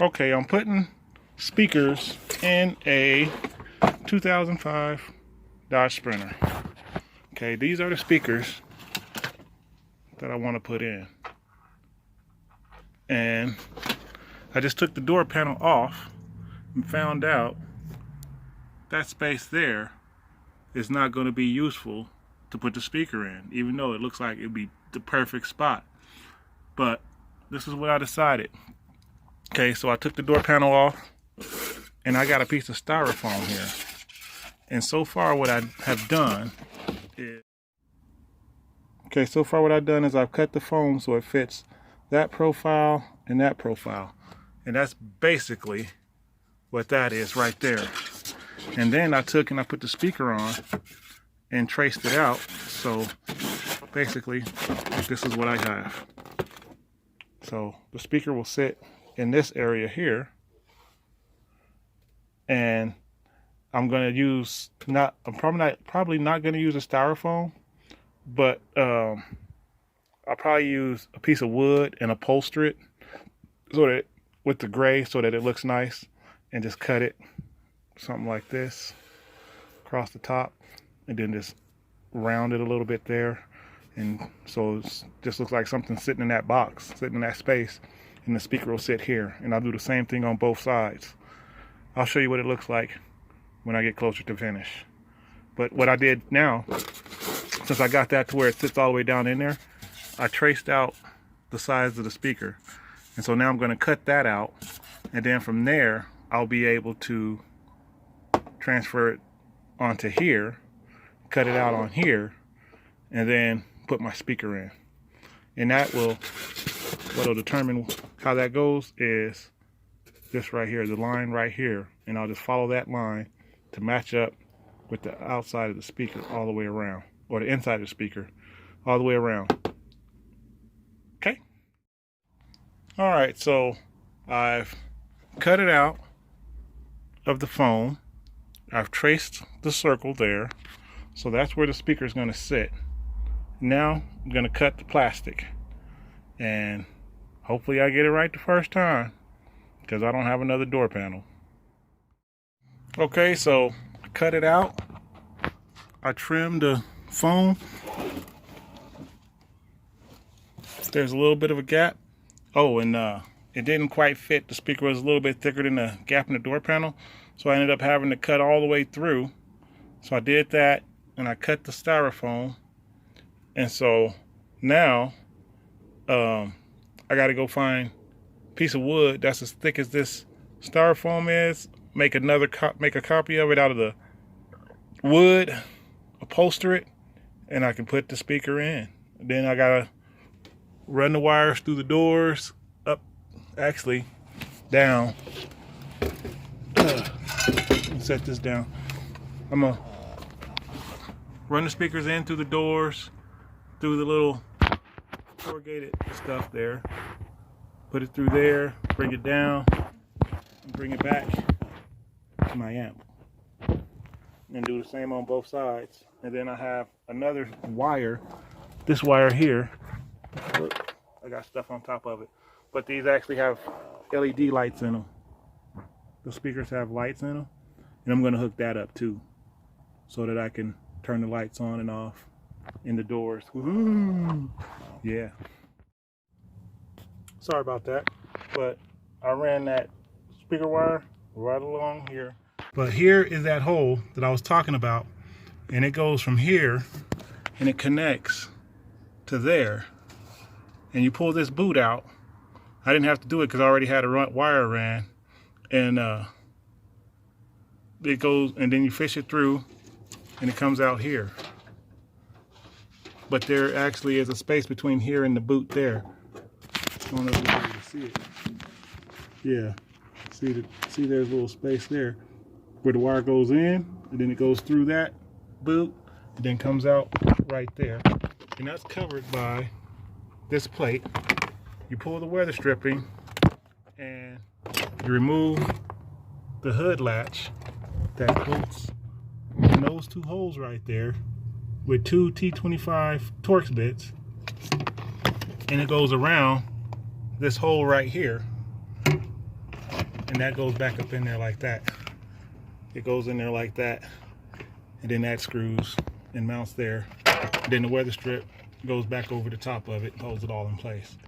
Okay, I'm putting speakers in a 2005 Dodge Sprinter. Okay, these are the speakers that I want to put in. And I just took the door panel off and found out that space there is not going to be useful to put the speaker in, even though it looks like it'd be the perfect spot. But this is what I decided. Okay, so I took the door panel off and I got a piece of styrofoam here. And so far what I have done is, I've cut the foam so it fits that profile and that profile. And that's basically what that is right there. And then I took and I put the speaker on and traced it out. So basically, this is what I have. So the speaker will sit in this area here. And I'm gonna use I'm probably not gonna use a styrofoam, but I'll probably use a piece of wood and upholster it so that with the gray so that it looks nice, and just cut it something like this across the top, and then just round it a little bit there, and so it just looks like something sitting in that box, sitting in that space, and the speaker will sit here. And I'll do the same thing on both sides. I'll show you what it looks like when I get closer to finish. But what I did now, since I got that to where it sits all the way down in there, I traced out the size of the speaker. And so now I'm going to cut that out, and then from there I'll be able to transfer it onto here, cut it out on here, and then put my speaker in. And what'll determine how that goes is this right here, the line right here, and I'll just follow that line to match up with the outside of the speaker all the way around, or the inside of the speaker all the way around. Okay. All right, so I've cut it out of the foam. I've traced the circle there, so that's where the speaker is going to sit. Now I'm going to cut the plastic, and hopefully I get it right the first time, because I don't have another door panel. Okay, so I cut it out. I trimmed the foam. There's a little bit of a gap. Oh, and it didn't quite fit. The speaker was a little bit thicker than the gap in the door panel, so I ended up having to cut all the way through. So I did that, and I cut the styrofoam. And so now I got to go find a piece of wood that's as thick as this styrofoam is, make a copy of it out of the wood, upholster it, and I can put the speaker in. Then I gotta run the wires through the doors, down. Set this down. I'm gonna run the speakers in through the doors, through the little corrugated stuff there, put it through there, bring it down, and bring it back to my amp, and do the same on both sides. And then I have another wire, this wire here. Look, I got stuff on top of it, but these actually have LED lights in them. The speakers have lights in them, and I'm going to hook that up too, so that I can turn the lights on and off in the doors. Woo-hoo! Yeah. Sorry about that, but I ran that speaker wire right along here. But here is that hole that I was talking about, and it goes from here and it connects to there. And you pull this boot out. I didn't have to do it because I already had a wire ran, and it goes, and then you fish it through, and it comes out here. But there actually is a space between here and the boot there. I don't know if you're able to see it. Yeah, see there's a little space there where the wire goes in, and then it goes through that boot, and then comes out right there. And that's covered by this plate. You pull the weather stripping, and you remove the hood latch that hooks in those two holes right there with two T25 Torx bits, and it goes around this hole right here, and that goes back up in there like that. It goes in there like that, and then that screws and mounts there. Then the weather strip goes back over the top of it and holds it all in place.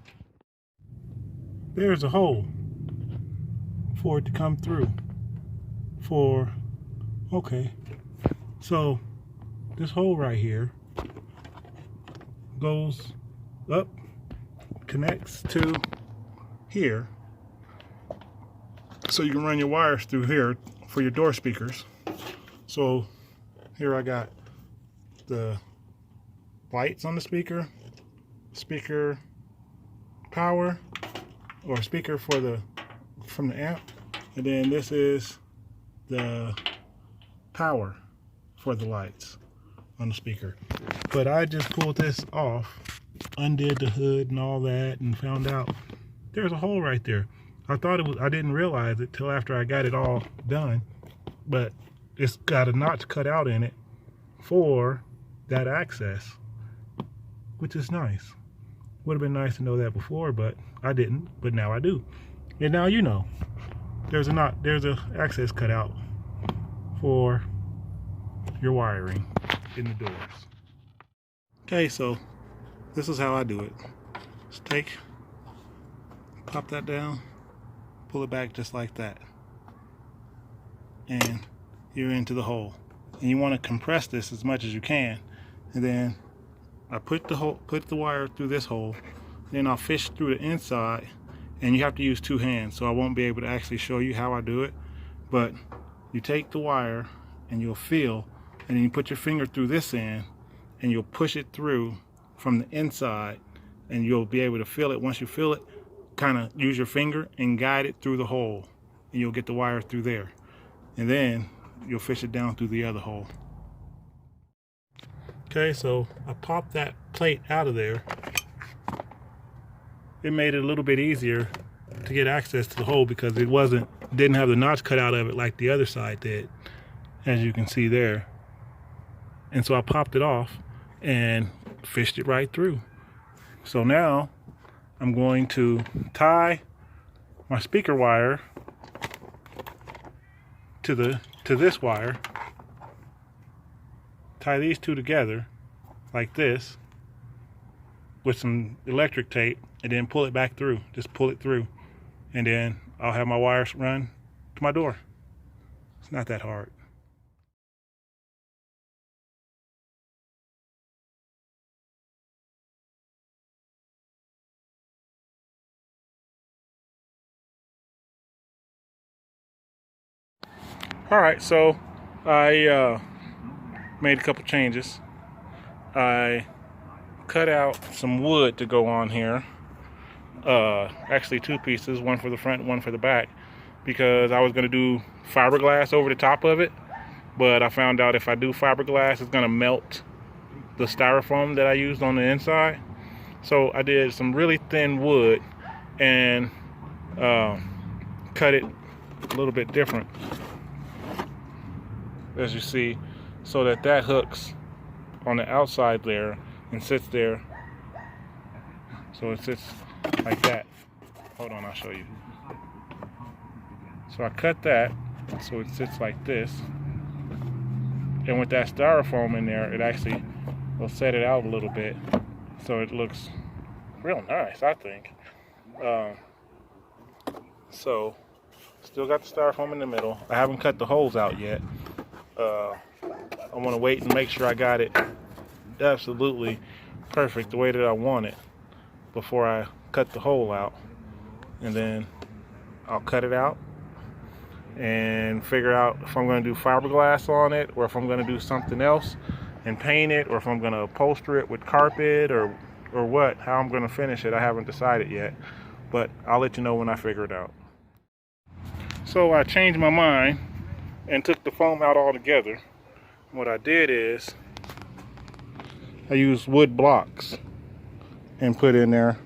There's a hole for it to come through. Okay, so this hole right here goes up, connects to here, so you can run your wires through here for your door speakers. So here I got the lights on the speaker, speaker power, or speaker for from the amp, and then this is the power for the lights on the speaker. But I just pulled this off, undid the hood and all that, and found out there's a hole right there. I thought it was, I didn't realize it till after I got it all done, but it's got a notch cut out in it for that access, which is nice. Would have been nice to know that before, but I didn't, but now I do. And now you know. There's a access cut out for your wiring in the doors. Okay, so this is how I do it. Just pop that down, pull it back just like that, and you're into the hole. And you want to compress this as much as you can. And then I put the wire through this hole, then I'll fish through the inside, and you have to use two hands, so I won't be able to actually show you how I do it. But you take the wire and you'll feel, and then you put your finger through this end and you'll push it through from the inside, and you'll be able to feel it. Once you feel it, kind of use your finger and guide it through the hole, and you'll get the wire through there, and then you'll fish it down through the other hole. Okay, so I popped that plate out of there. It made it a little bit easier to get access to the hole because it didn't have the notch cut out of it like the other side did, as you can see there. And so I popped it off and fished it right through. So now I'm going to tie my speaker wire to this wire, tie these two together like this with some electric tape, and then pull it back through. Just pull it through, and then I'll have my wires run to my door. It's not that hard. Alright, so I made a couple changes. I cut out some wood to go on here. Actually two pieces, one for the front, one for the back, because I was going to do fiberglass over the top of it, but I found out if I do fiberglass, it's going to melt the styrofoam that I used on the inside. So I did some really thin wood and cut it a little bit different, as you see, so that hooks on the outside there and sits there. So it sits like that. Hold on, I'll show you. So I cut that so it sits like this, and with that styrofoam in there, it actually will set it out a little bit so it looks real nice, I think. So still got the styrofoam in the middle. I haven't cut the holes out yet. I want to wait and make sure I got it absolutely perfect the way that I want it before I cut the hole out, and then I'll cut it out and figure out if I'm going to do fiberglass on it, or if I'm going to do something else and paint it, or if I'm going to upholster it with carpet, or what, how I'm going to finish it. I haven't decided yet, but I'll let you know when I figure it out. So I changed my mind and took the foam out altogether. What I did is I used wood blocks and put in there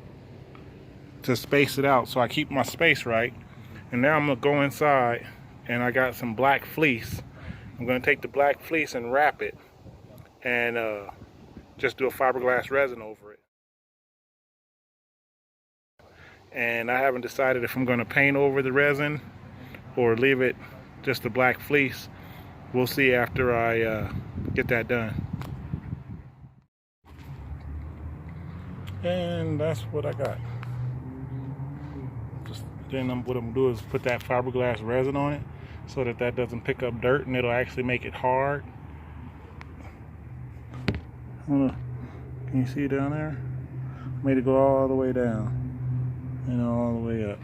to space it out so I keep my space right. And now I'm gonna go inside, and I got some black fleece. I'm gonna take the black fleece and wrap it, and just do a fiberglass resin over it. And I haven't decided if I'm gonna paint over the resin or leave it just a black fleece. We'll see after I get that done. And that's what I got. Then what I'm gonna do is put that fiberglass resin on it so that doesn't pick up dirt, and it'll actually make it hard. Can you see down there? Made it go all the way down and all the way up.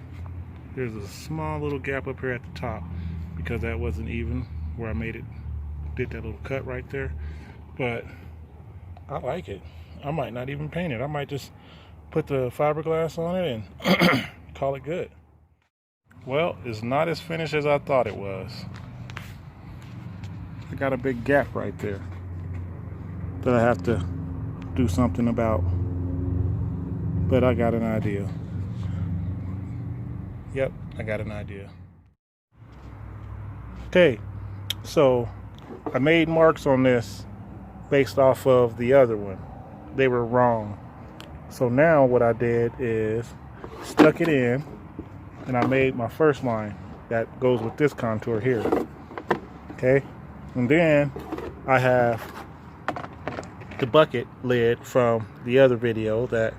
There's a small little gap up here at the top because that wasn't even where I made it. Did that little cut right there, but I like it. I might not even paint it. I might just put the fiberglass on it and call it good. Well, it's not as finished as I thought it was. I got a big gap right there that I have to do something about, but I got an idea. Yep, I got an idea. Okay, so I made marks on this based off of the other one. They were wrong. So now what I did is stuck it in, and I made my first line that goes with this contour here. Okay, and then I have the bucket lid from the other video that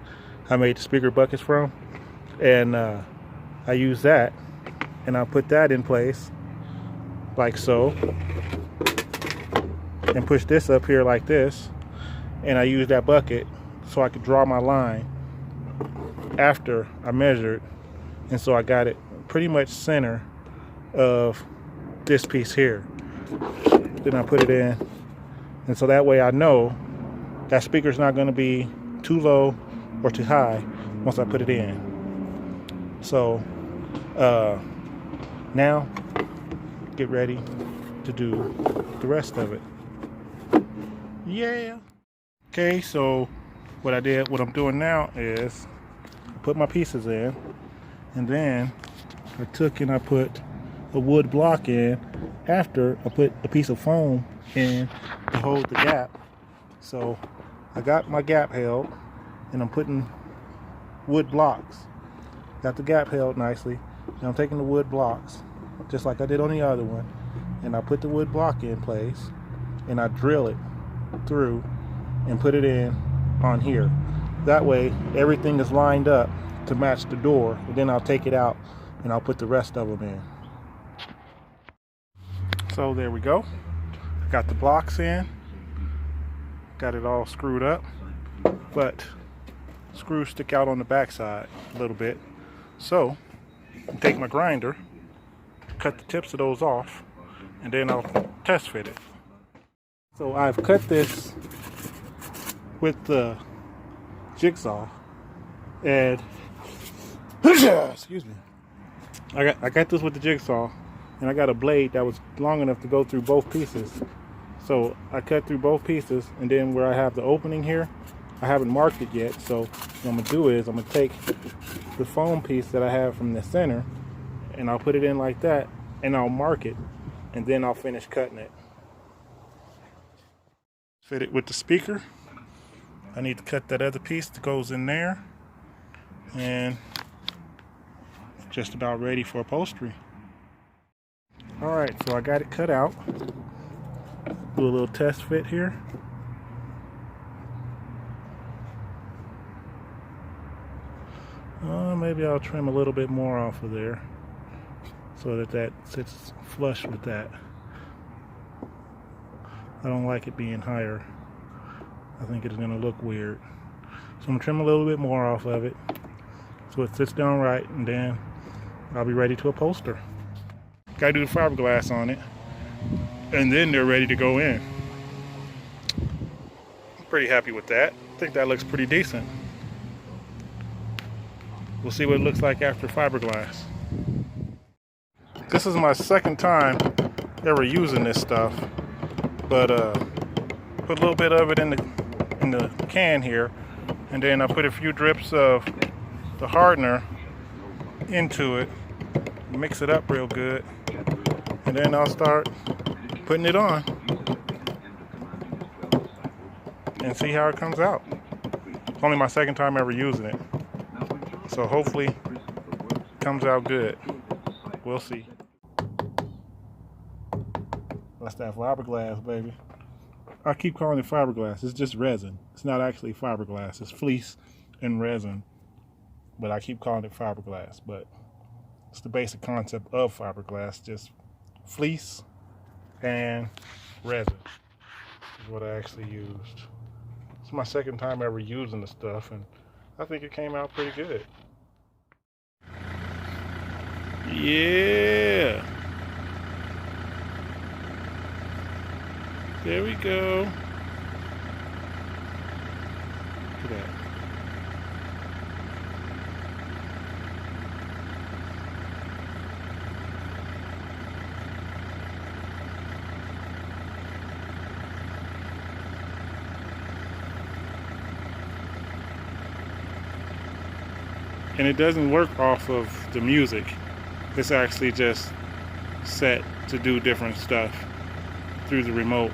I made the speaker buckets from, and I use that, and I put that in place like so, and push this up here like this, and I use that bucket so I could draw my line after I measured, and so I got it pretty much center of this piece here. Then I put it in, and so that way I know that speaker's not going to be too low or too high once I put it in. So now get ready to do the rest of it. Yeah. Okay, so what I'm doing now is I put my pieces in, and then I took and I put a wood block in after I put a piece of foam in to hold the gap. So I got my gap held, and I'm putting wood blocks. Got the gap held nicely, and I'm taking the wood blocks just like I did on the other one, and I put the wood block in place, and I drill it through and put it in on here. That way everything is lined up to match the door, and then I'll take it out and I'll put the rest of them in. So there we go. Got the blocks in, got it all screwed up, but screws stick out on the back side a little bit. So I'll take my grinder, cut the tips of those off, and then I'll test fit it. So I've cut this with the jigsaw, and excuse me, I got this with the jigsaw, and I got a blade that was long enough to go through both pieces. So I cut through both pieces, and then where I have the opening here, I haven't marked it yet. So what I'm gonna do is I'm gonna take the foam piece that I have from the center, and I'll put it in like that, and I'll mark it, and then I'll finish cutting it. Fit it with the speaker. I need to cut that other piece that goes in there, and just about ready for upholstery. Alright, so I got it cut out. Do a little test fit here. Maybe I'll trim a little bit more off of there so that sits flush with that. I don't like it being higher. I think it's gonna look weird. So I'm gonna trim a little bit more off of it so it sits down right, and then I'll be ready to upholster. Gotta do the fiberglass on it, and then they're ready to go in. I'm pretty happy with that. I think that looks pretty decent. We'll see what it looks like after fiberglass. This is my second time ever using this stuff, but put a little bit of it in the can here, and then I put a few drips of the hardener into it, mix it up real good, and then I'll start putting it on and see how it comes out. It's only my second time ever using it, so hopefully it comes out good. We'll see. That's that fiberglass, baby. I keep calling it fiberglass. It's just resin. It's not actually fiberglass. It's fleece and resin. But I keep calling it fiberglass. But it's the basic concept of fiberglass. Just fleece and resin is what I actually used. It's my second time ever using the stuff, and I think it came out pretty good. Yeah. There we go. Look at that. And it doesn't work off of the music. It's actually just set to do different stuff through the remote.